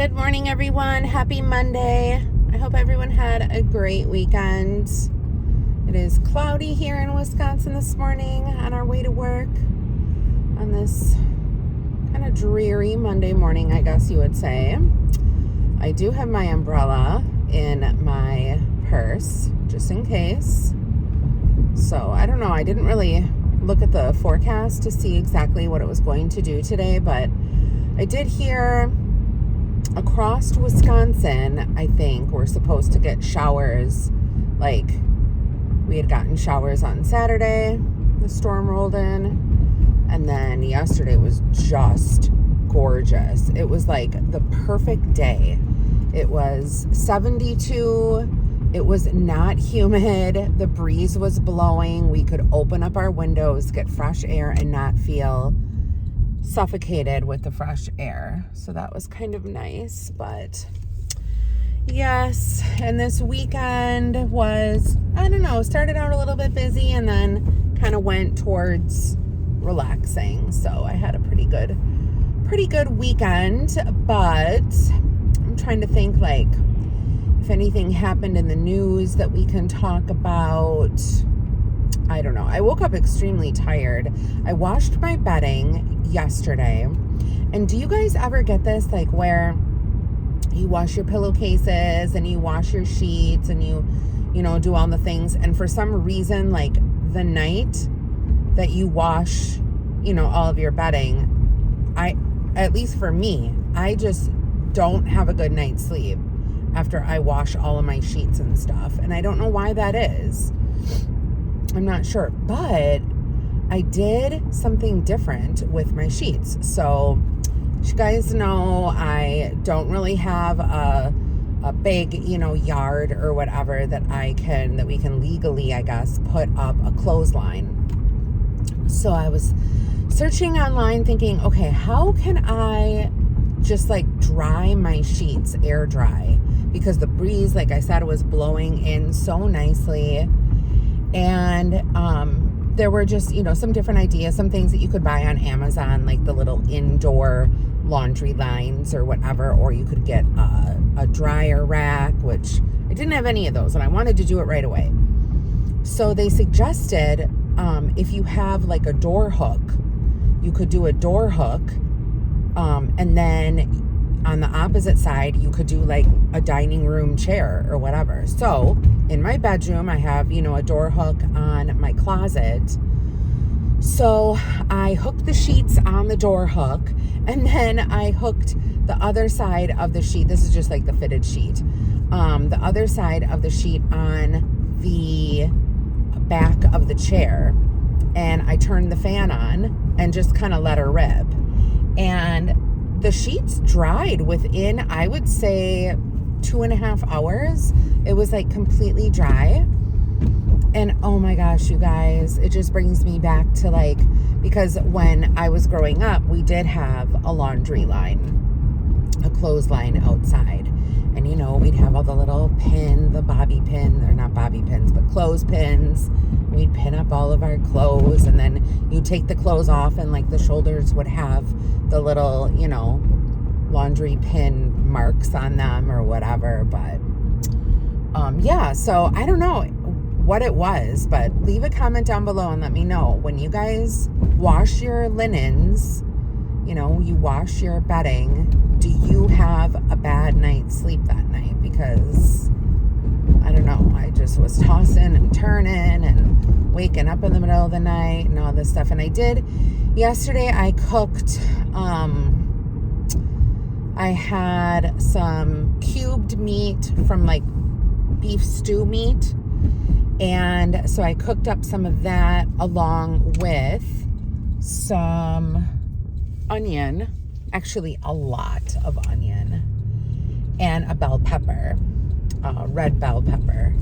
Good morning, everyone. Happy Monday. I hope everyone had a great weekend. It is cloudy here in Wisconsin this morning on our way to work on this kind of dreary Monday morning, I guess you would say. I do have my umbrella in my purse just in case. So I don't know. I didn't really look at the forecast to see exactly what it was going to do today, but I did hear across Wisconsin, I think, we're supposed to get showers. Like, we had gotten showers on Saturday. The storm rolled in. And then yesterday was just gorgeous. It was like the perfect day. It was 72. It was not humid. The breeze was blowing. We could open up our windows, get fresh air, and not feel suffocated with the fresh air. So that was kind of nice. But yes, and this weekend was, I don't know, started out a little bit busy and then kind of went towards relaxing. So I had a pretty good weekend, but I'm trying to think, like, if anything happened in the news that we can talk about. I don't know. I woke up extremely tired. I washed my bedding yesterday. And do you guys ever get this, like, where you wash your pillowcases and you wash your sheets and you do all the things, and for some reason, like, the night that you wash, all of your bedding, at least for me, I just don't have a good night's sleep after I wash all of my sheets and stuff. And I don't know why that is. I'm not sure, but I did something different with my sheets. So you guys know I don't really have a big, yard or whatever that we can legally, I guess, put up a clothesline. So I was searching online thinking, okay, how can I just like dry my sheets, air dry? Because the breeze, like I said, was blowing in so nicely. And there were just, some different ideas, some things that you could buy on Amazon, like the little indoor laundry lines or whatever, or you could get a dryer rack, which I didn't have any of those, and I wanted to do it right away. So they suggested if you have like a door hook, you could do a door hook, and then on the opposite side, you could do like a dining room chair or whatever. So in my bedroom, I have, a door hook on my closet. So I hooked the sheets on the door hook, and then I hooked the other side of the sheet. This is just like the fitted sheet. The other side of the sheet on the back of the chair. And I turned the fan on and just kind of let her rip. And the sheets dried within, I would say, 2.5 hours. It was like completely dry. And oh my gosh, you guys, it just brings me back to like, because when I was growing up, we did have a laundry line, a clothesline outside. And we'd have all the little the bobby pin, or not bobby pins, but clothespins. We'd pin up all of our clothes, and then you'd take the clothes off, and like the shoulders would have the little, laundry pin marks on them or whatever. But yeah, so I don't know what it was, but leave a comment down below and let me know when you guys wash your linens, you wash your bedding, do you have a bad night's sleep that night? Because I don't know, I just was tossing and turning and waking up in the middle of the night and all this stuff. And I did yesterday, I cooked, I had some cubed meat from like beef stew meat. And so I cooked up some of that along with some onion, actually a lot of onion, and a bell pepper, red bell pepper.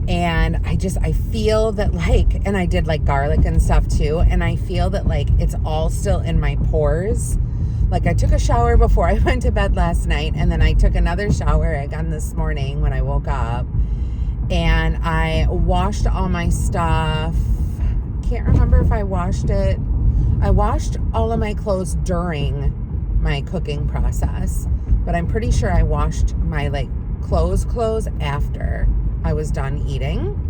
And I feel that like, and I did like garlic and stuff too. And I feel that like it's all still in my pores. Like I took a shower before I went to bed last night, and then I took another shower again this morning when I woke up, and I washed all my stuff. Can't remember if I washed it. I washed all of my clothes during my cooking process. but I'm pretty sure I washed my like clothes after I was done eating,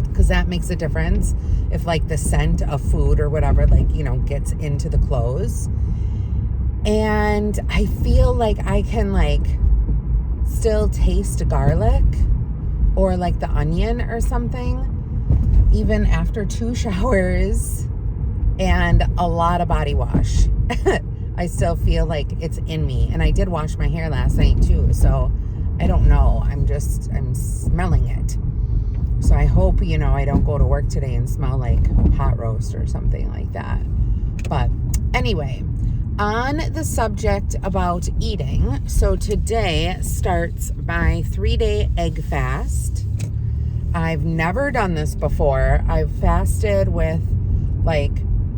because that makes a difference if like the scent of food or whatever, like, you know, gets into the clothes. And I feel like I can like still taste garlic or like the onion or something even after 2 showers and a lot of body wash. I still feel like it's in me. And I did wash my hair last night too, so I don't know. I'm smelling it. So I hope, you know, I don't go to work today and smell like pot roast or something like that. But anyway, on the subject about eating, so today starts my 3-day egg fast. I've never done this before. I've fasted with, like,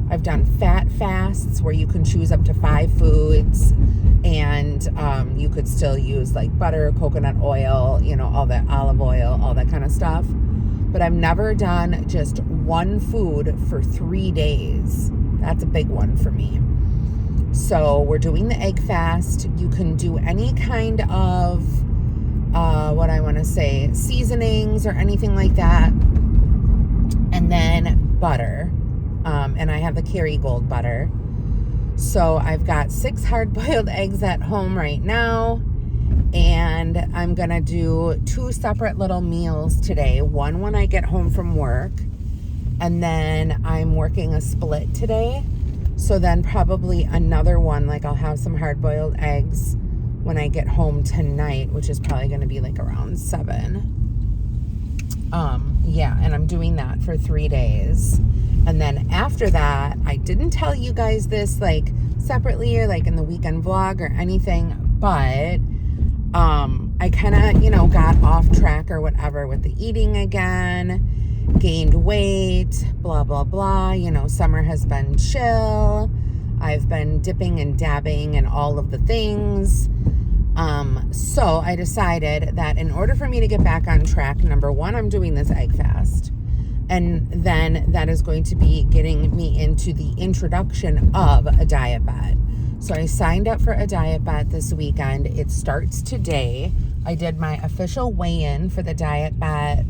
I've done fat fasts where you can choose up to 5 foods, and you could still use like butter, coconut oil, you know, all that, olive oil, all that kind of stuff. But I've never done just one food for 3 days. That's a big one for me. So we're doing the egg fast. You can do any kind of, seasonings or anything like that. And then butter. And I have the Kerrygold butter. So I've got 6 hard-boiled eggs at home right now. And I'm going to do 2 separate little meals today. One when I get home from work. And then I'm working a split today. So then probably another one, like I'll have some hard-boiled eggs when I get home tonight, which is probably going to be like around 7. And I'm doing that for 3 days. And then after that, I didn't tell you guys this like separately or like in the weekend vlog or anything, but I kind of, you know, got off track or whatever with the eating again, gained weight, blah, blah, blah. You know, summer has been chill. I've been dipping and dabbing and all of the things. So I decided that in order for me to get back on track, number one, I'm doing this egg fast. And then that is going to be getting me into the introduction of a diet bet. So I signed up for a diet bet this weekend. It starts today. I did my official weigh-in for the diet bet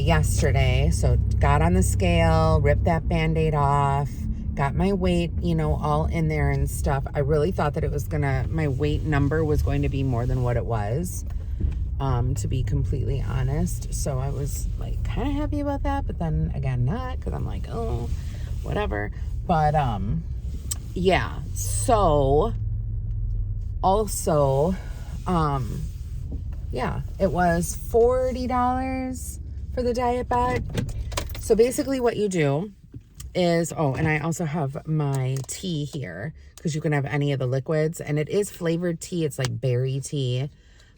yesterday. So got on the scale, ripped that Band-Aid off, got my weight, you know, all in there and stuff. I really thought that my weight number was going to be more than what it was, to be completely honest. So I was like kind of happy about that, but then again, not, because I'm like, oh, whatever. But, yeah, so also, it was $40 for the diet bet. So basically what you do is, and I also have my tea here, because you can have any of the liquids, and it is flavored tea. It's like berry tea,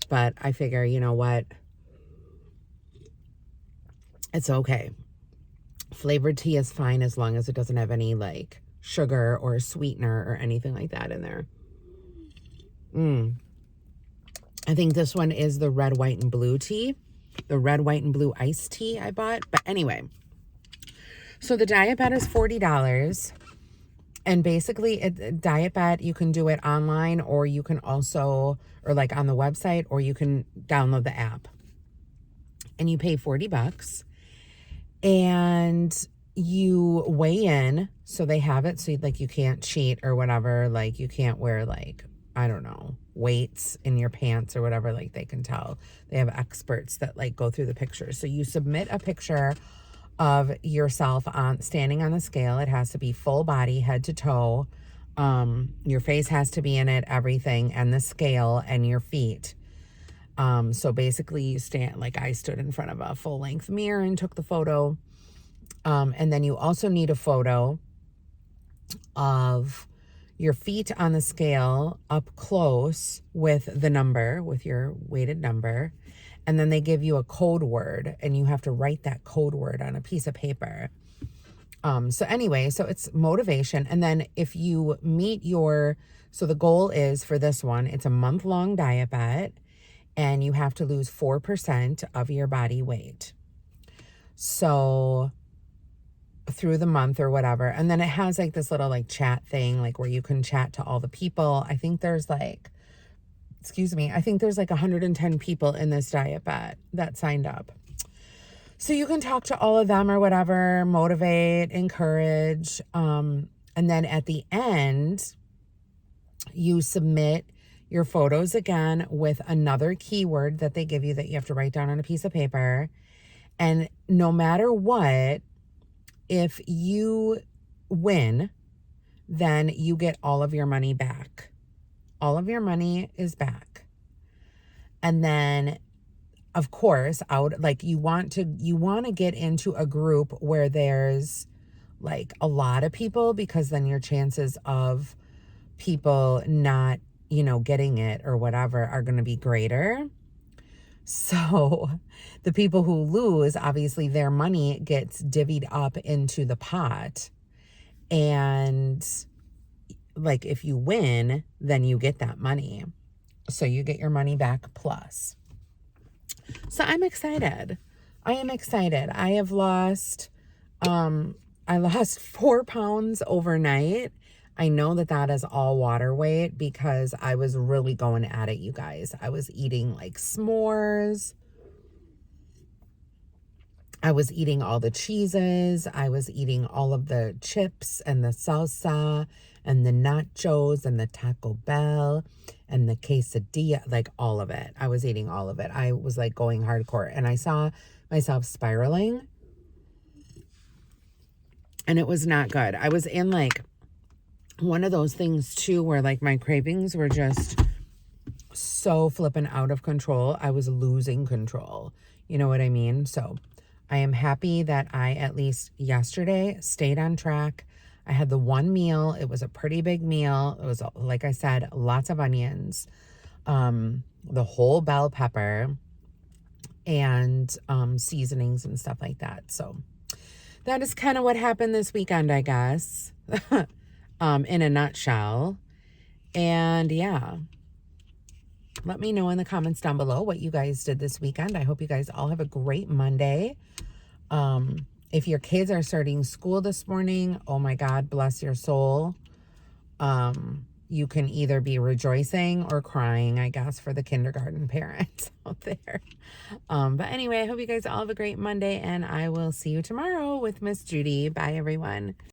but I figure, you know what, it's okay. Flavored tea is fine as long as it doesn't have any like sugar or sweetener or anything like that in there. I think this one is the red, white, and blue tea. The red, white, and blue iced tea I bought. But anyway, so the diet bet is $40. And basically, a diet bet, you can do it online, or you can also, or like on the website, or you can download the app. And you pay $40. And you weigh in, so they have it, so like you can't cheat or whatever, like you can't wear like, I don't know, weights in your pants or whatever, like they can tell. They have experts that like go through the pictures. So you submit a picture of yourself standing on the scale. It has to be full body, head to toe. Your face has to be in it, everything, and the scale, and your feet. So basically you stand, like I stood in front of a full length mirror and took the photo. And then you also need a photo of your feet on the scale up close with the number, with your weighted number. And then they give you a code word, and you have to write that code word on a piece of paper. So anyway, so it's motivation. And then if you meet so the goal is for this one, it's a month-long diet bet, and you have to lose 4% of your body weight. So through the month or whatever. And then it has like this little like chat thing, like where you can chat to all the people. I think there's like excuse me, I think there's like 110 people in this diet bet that signed up. So you can talk to all of them or whatever, motivate, encourage. And then at the end, you submit your photos again with another keyword that they give you that you have to write down on a piece of paper. And no matter what, if you win, then you get all of your money back. All of your money is back. And then, of course, you want to get into a group where there's like a lot of people, because then your chances of people not, getting it or whatever are going to be greater. So the people who lose, obviously their money gets divvied up into the pot. And like if you win, then you get that money. So you get your money back plus. So I'm excited. I am excited. I lost 4 pounds overnight. I know that is all water weight because I was really going at it, you guys. I was eating like s'mores. I was eating all the cheeses. I was eating all of the chips and the salsa and the nachos and the Taco Bell and the quesadilla, like all of it. I was eating all of it. I was like going hardcore, and I saw myself spiraling, and it was not good. I was in like one of those things too where like my cravings were just so flipping out of control. I was losing control. You know what I mean? So I am happy that I, at least yesterday, stayed on track. I had the one meal. It was a pretty big meal. It was, like I said, lots of onions, the whole bell pepper, and seasonings and stuff like that. So that is kind of what happened this weekend, I guess, in a nutshell. And yeah, let me know in the comments down below what you guys did this weekend. I hope you guys all have a great Monday. If your kids are starting school this morning, oh my God, bless your soul. You can either be rejoicing or crying, I guess, for the kindergarten parents out there. But anyway, I hope you guys all have a great Monday, and I will see you tomorrow with Miss Judy. Bye, everyone.